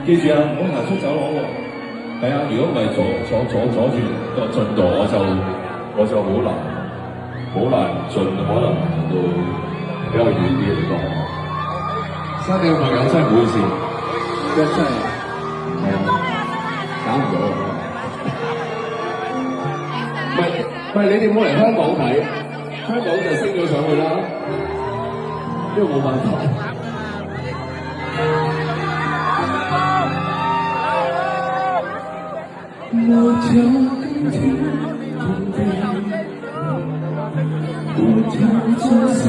記住啊，唔好行出走廊喎。係啊，如果唔係阻住個進度，我就好難進，可能行到比較遠啲嘅地方。山頂嘅朋友真係唔好意思，真係係啊，搞唔到啊！唔係，你哋冇嚟香港睇，香港就升咗上去啦，呢個冇辦法。我就更天空地，我跳着心。